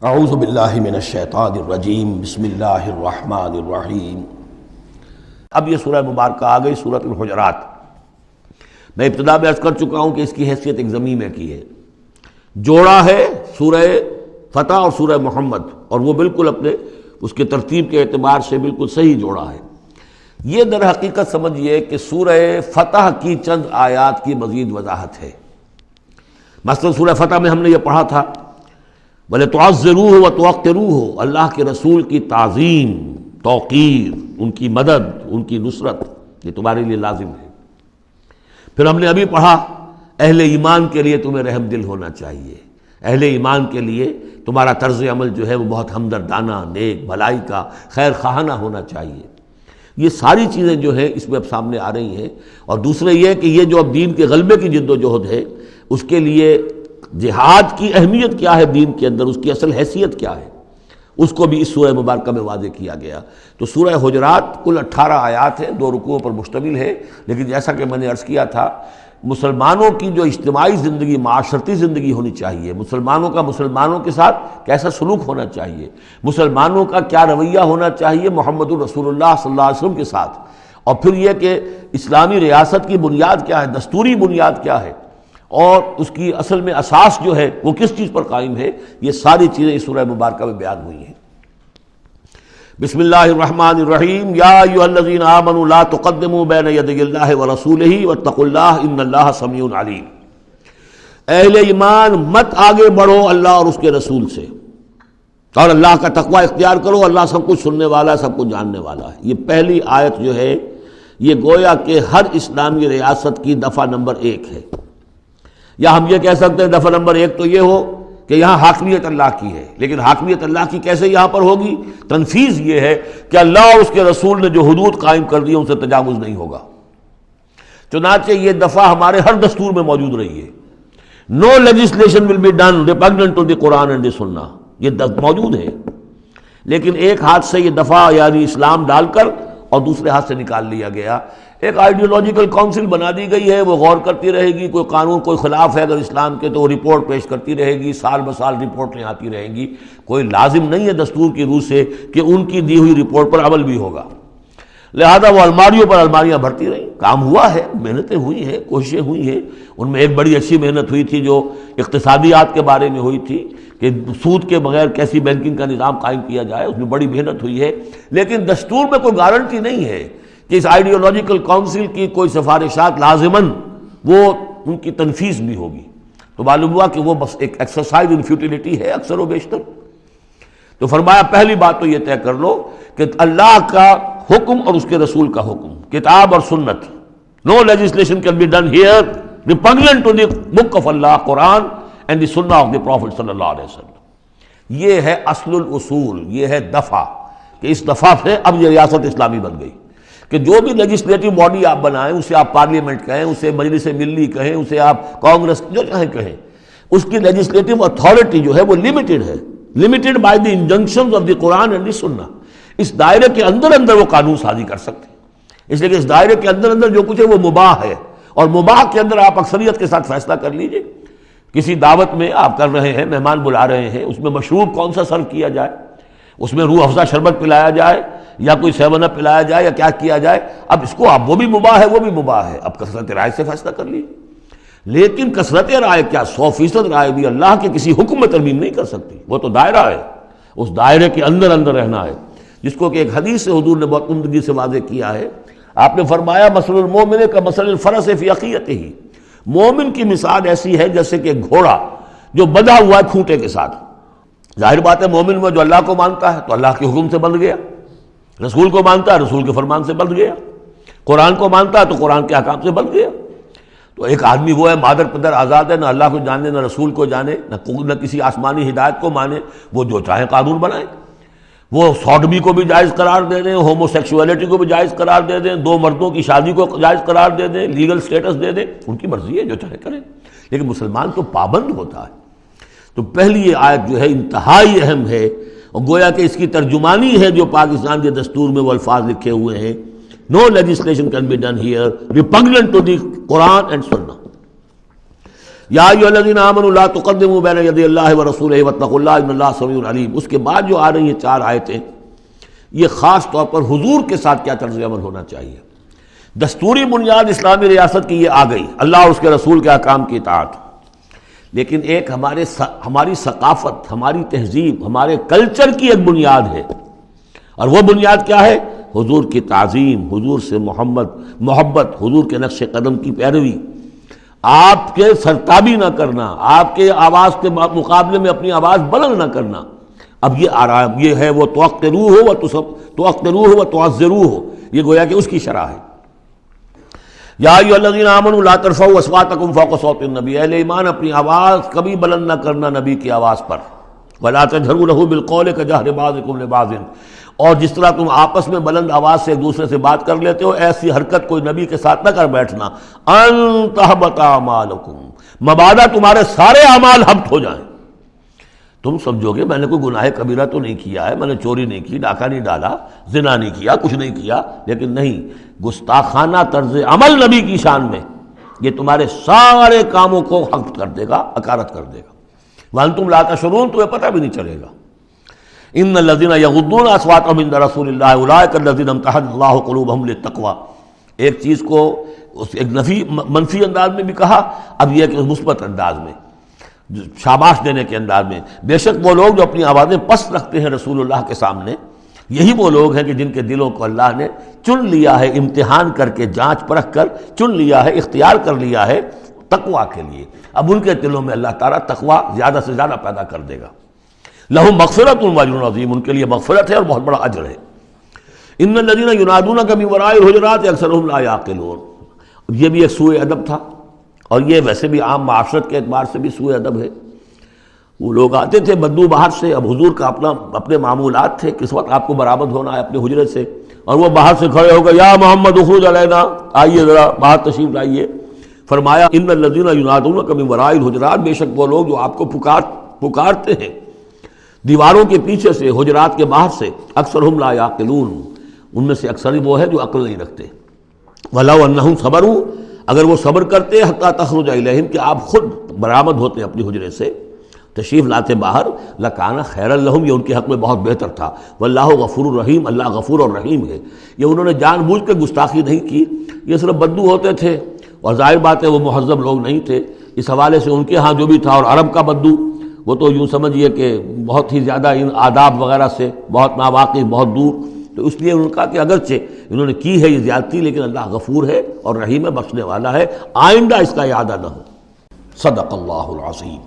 اعوذ باللہ من الشیطان الرجیم بسم اللہ الرحمن الرحیم۔ اب یہ سورہ مبارکہ آ گئی سورۃ الحجرات۔ میں ابتدا میں عرض کر چکا ہوں کہ اس کی حیثیت ایک ضمیع میں کی ہے، جوڑا ہے سورہ فتح اور سورہ محمد، اور وہ بالکل اپنے اس کے ترتیب کے اعتبار سے بالکل صحیح جوڑا ہے۔ یہ در حقیقت سمجھیے کہ سورہ فتح کی چند آیات کی مزید وضاحت ہے۔ مثلا سورہ فتح میں ہم نے یہ پڑھا تھا وَلِتُعَزِّرُوهُ وَتُوَقِّرُوهُ، اللہ کے رسول کی تعظیم، توقیر، ان کی مدد، ان کی نصرت، یہ تمہارے لیے لازم ہے۔ پھر ہم نے ابھی پڑھا اہل ایمان کے لیے تمہیں رحم دل ہونا چاہیے، اہل ایمان کے لیے تمہارا طرز عمل جو ہے وہ بہت ہمدردانہ، نیک، بھلائی کا، خیر خواہانہ ہونا چاہیے۔ یہ ساری چیزیں جو ہیں اس میں اب سامنے آ رہی ہیں۔ اور دوسرے یہ کہ یہ جو اب دین کے غلبے کی جد و جہد ہے، اس کے لیے جہاد کی اہمیت کیا ہے دین کے اندر، اس کی اصل حیثیت کیا ہے، اس کو بھی اس سورہ مبارکہ میں واضح کیا گیا۔ تو سورہ حجرات کل 18 آیات ہیں، 2 رکوعوں پر مشتمل ہے، لیکن جیسا کہ میں نے عرض کیا تھا، مسلمانوں کی جو اجتماعی زندگی، معاشرتی زندگی ہونی چاہیے، مسلمانوں کا مسلمانوں کے ساتھ کیسا سلوک ہونا چاہیے، مسلمانوں کا کیا رویہ ہونا چاہیے محمد الرسول اللہ صلی اللہ علیہ وسلم کے ساتھ، اور پھر یہ کہ اسلامی ریاست کی بنیاد کیا ہے، دستوری بنیاد کیا ہے، اور اس کی اصل میں اساس جو ہے وہ کس چیز پر قائم ہے، یہ ساری چیزیں اس سورہ مبارکہ میں بیان ہوئی ہیں۔ بسم اللہ الرحمن الرحیم۔ یا ایھا الذین آمنوا لا تقدموا بین یدی اللہ ورسولہ واتقوا اللہ ان اللہ سمیع علیم۔ اہل ایمان مت آگے بڑھو اللہ اور اس کے رسول سے، اور اللہ کا تقوی اختیار کرو، اللہ سب کچھ سننے والا ہے، سب کچھ جاننے والا ہے۔ یہ پہلی آیت جو ہے یہ گویا کہ ہر اسلامی ریاست کی دفعہ نمبر 1 ہے، یا ہم یہ کہہ سکتے ہیں دفعہ نمبر 1 تو یہ ہو کہ یہاں حاکمیت اللہ کی ہے، لیکن حاکمیت اللہ کی کیسے یہاں پر ہوگی؟ تنفیذ یہ ہے کہ اللہ اور اس کے رسول نے جو حدود قائم کر دی ان سے تجاوز نہیں ہوگا۔ چنانچہ یہ دفعہ ہمارے ہر دستور میں موجود رہی ہے، no legislation will be done repugnant to the Quran and the سنہ، یہ موجود ہے، لیکن ایک ہاتھ سے یہ دفعہ یعنی اسلام ڈال کر اور دوسرے ہاتھ سے نکال لیا گیا۔ ایک آئیڈیولوجیکل کونسل بنا دی گئی ہے، وہ غور کرتی رہے گی، کوئی قانون کوئی خلاف ہے اگر اسلام کے تو وہ رپورٹ پیش کرتی رہے گی، سال بسال رپورٹیں آتی رہیں گی۔ کوئی لازم نہیں ہے دستور کی روح سے کہ ان کی دی ہوئی رپورٹ پر عمل بھی ہوگا، لہذا وہ الماریوں پر الماریاں بھرتی رہیں۔ کام ہوا ہے، محنتیں ہوئی ہیں، کوششیں ہوئی ہیں، ان میں ایک بڑی اچھی محنت ہوئی تھی جو اقتصادیات کے بارے میں ہوئی تھی کہ سود کے بغیر کیسی بینکنگ کا نظام قائم کیا جائے، اس میں بڑی محنت ہوئی ہے، لیکن دستور میں کوئی گارنٹی نہیں ہے کہ اس آئیڈیولوجیکل کونسل کی کوئی سفارشات لازماً وہ ان کی تنفیذ بھی ہوگی۔ تو معلوم ہوا کہ وہ بس ایک ایکسرسائز ان فیوٹیلیٹی ہے اکثر و بیشتر۔ تو فرمایا پہلی بات تو یہ طے کر لو کہ اللہ کا حکم اور اس کے رسول کا حکم، کتاب اور سنت، no legislation can be done here repugnant to the book of Allah Quran and the سنہ آف دی پروفٹ صلی اللہ علیہ وسلم۔ یہ ہے اصل الاصول، یہ ہے دفعہ، کہ اس دفعہ سے اب یہ ریاست اسلامی بن گئی کہ جو بھی لیجسلیٹو باڈی آپ بنائیں، اسے آپ پارلیمنٹ کہیں، اسے مجلس ملی کہیں، اسے آپ کانگریس جو چاہیں کہیں، اس کی لیجسلیٹو اتھارٹی جو ہے وہ لمیٹڈ ہے، limited by the injunctions of the Quran and the Sunnah. اس دائرے کے اندر وہ قانون سازی کر سکتے ہیں، اس لیے کہ اس دائرے کے اندر جو کچھ ہے وہ مباح ہے، اور مباح کے اندر آپ اکثریت کے ساتھ فیصلہ کر لیجئے۔ کسی دعوت میں آپ کر رہے ہیں، مہمان بلا رہے ہیں، اس میں مشروب کون سا سرو کیا جائے، اس میں روح افزا شربت پلایا جائے یا کوئی 7 اپ پلایا جائے یا کیا کیا جائے، اب اس کو اب وہ بھی مباح ہے، وہ بھی مباح ہے، اب کثرت رائے سے فیصلہ کر لیجیے۔ لیکن کثرت رائے کیا، 100% رائے بھی اللہ کے کسی حکم میں ترمیم نہیں کر سکتی، وہ تو دائرہ ہے، اس دائرے کے اندر رہنا ہے، جس کو کہ ایک حدیث سے حضور نے بہت عمدگی سے واضح کیا ہے۔ آپ نے فرمایا مثل المومن کمثل الفرس فی عقیتہ، مومن کی مثال ایسی ہے جیسے کہ گھوڑا جو بندھا ہوا ہے کھوٹے کے ساتھ۔ ظاہر بات ہے مومن میں جو اللہ کو مانتا ہے تو اللہ کے حکم سے بندھ گیا، رسول کو مانتا ہے رسول کے فرمان سے بندھ گیا، قرآن کو مانتا ہے تو قرآن کے احکام سے بندھ گیا۔ تو ایک آدمی وہ ہے مادر پدر آزاد ہے، نہ اللہ کو جانے نہ رسول کو جانے نہ کسی آسمانی ہدایت کو مانے، وہ جو چاہیں قانون بنائیں، وہ سوڈمی کو بھی جائز قرار دے دیں، ہومو سیکشولیٹی کو بھی جائز قرار دے دیں، 2 مردوں کی شادی کو جائز قرار دے دیں، لیگل سٹیٹس دے دیں، ان کی مرضی ہے جو چاہے کریں، لیکن مسلمان تو پابند ہوتا ہے۔ تو پہلی یہ آیت جو ہے انتہائی اہم ہے، اور گویا کہ اس کی ترجمانی ہے جو پاکستان کے دستور میں وہ الفاظ لکھے ہوئے ہیں، no legislation can be done here repugnant to the Quran and سنہ۔ یا ایھا الذین آمنوا لا تقدموا بین یدی اللہ ورسولہ واتقوا اللہ ان اللہ سمیع علیم. اس کے بعد جو آ رہی ہیں 4 آیتیں، یہ خاص طور پر حضور کے ساتھ کیا طرز عمل ہونا چاہیے. دستوری بنیاد اسلامی ریاست کی یہ آ گئی، اللہ اور اس کے رسول کے احکام کی اطاعت. لیکن ایک ہماری ثقافت، ہماری تہذیب، ہمارے کلچر کی ایک بنیاد ہے، اور وہ بنیاد کیا ہے؟ حضور کی تعظیم، حضور سے محبت، حضور کے نقش قدم کی پیروی، آپ کے سرتابی نہ کرنا، آپ کے آواز کے مقابلے میں اپنی آواز بلند نہ کرنا. اب یہ آ رہا ہے، یہ ہے وہ توقروہ و تعزروہ، یہ گویا کہ اس کی شرح ہے. یا ایھا الذین آمنوا لا ترفعوا اصواتکم فوق صوت النبی، اہل ایمان اپنی آواز کبھی بلند نہ کرنا نبی کی آواز پر. ولا تجہروا لہ بالقول کجہر بعضکم لبعض، اور جس طرح تم آپس میں بلند آواز سے ایک دوسرے سے بات کر لیتے ہو، ایسی حرکت کوئی نبی کے ساتھ نہ کر بیٹھنا. ان تحبط اعمالکم، مبادا تمہارے سارے اعمال حبط ہو جائیں. تم سمجھو گے میں نے کوئی گناہ کبیرہ تو نہیں کیا ہے، میں نے چوری نہیں کی، ڈاکہ نہیں ڈالا، زنا نہیں کیا، کچھ نہیں کیا، لیکن نہیں، گستاخانہ طرز عمل نبی کی شان میں یہ تمہارے سارے کاموں کو حبط کر دے گا، اکارت کر دے گا. وانتم لا تشعرون، تمہیں پتہ بھی نہیں چلے گا. ان الذین یغضون اصواتهم عند رسول اللہ اولئک الذین امتحن اللہ قلوبهم للتقوی. ایک چیز کو ایک منفی انداز میں بھی کہا، اب یہ کہ مثبت انداز میں، شاباش دینے کے انداز میں. بے شک وہ لوگ جو اپنی آوازیں پست رکھتے ہیں رسول اللہ کے سامنے، یہی وہ لوگ ہیں کہ جن کے دلوں کو اللہ نے چن لیا ہے، امتحان کر کے، جانچ پرکھ کر چن لیا ہے، اختیار کر لیا ہے تقویٰ کے لیے. اب ان کے دلوں میں اللہ تعالیٰ تقویٰ زیادہ سے زیادہ پیدا کر دے گا. لہم مغفرۃ واجر عظیم، ان کے لیے مغفرت ہے اور بہت بڑا اجر ہے. ان الذین ینادونک من وراء الحجرات اکثرهم لا یعقلون. یہ بھی ایک سوء ادب تھا، اور یہ ویسے بھی عام معاشرت کے اعتبار سے بھی سوء ادب ہے. وہ لوگ آتے تھے بدو باہر سے، اب حضور کا اپنے معمولات تھے، کس وقت آپ کو برآمد ہونا ہے اپنے حجرے سے، اور وہ باہر سے کھڑے ہو گئے، یا محمد اخرج علینا، آئیے ذرا باہر تشریف لائیے. فرمایا ان الذین ینادونک من وراء الحجرات، بے شک وہ لوگ جو آپ کو پکارتے ہیں دیواروں کے پیچھے سے، حجرات کے باہر سے، اکثرهم لا یعقلون، ان میں سے اکثر وہ ہے جو عقل نہیں رکھتے. ولو انہم صبروا، اگر وہ صبر کرتے حتی تخرج الیہم، کہ آپ خود برآمد ہوتے اپنی حجرے سے، تشریف لاتے باہر، لکان خیر لہم، یہ ان کے حق میں بہت بہتر تھا. واللہ غفور الرحیم، اللہ غفور اور رحیم ہے. یہ انہوں نے جان بوجھ کے گستاخی نہیں کی، یہ صرف بدو ہوتے تھے، اور ظاہر بات ہے وہ مہذب لوگ نہیں تھے. اس حوالے سے ان کے ہاں جو بھی تھا، اور عرب کا بدو وہ تو یوں سمجھیے کہ بہت ہی زیادہ ان آداب وغیرہ سے بہت ناواقف، بہت دور. تو اس لیے ان کا کہ اگرچہ انہوں نے کی ہے یہ زیادتی، لیکن اللہ غفور ہے اور رحیم ہے، بخشنے والا ہے، آئندہ اس کا اعادہ نہ ہو. صدق اللہ العظیم.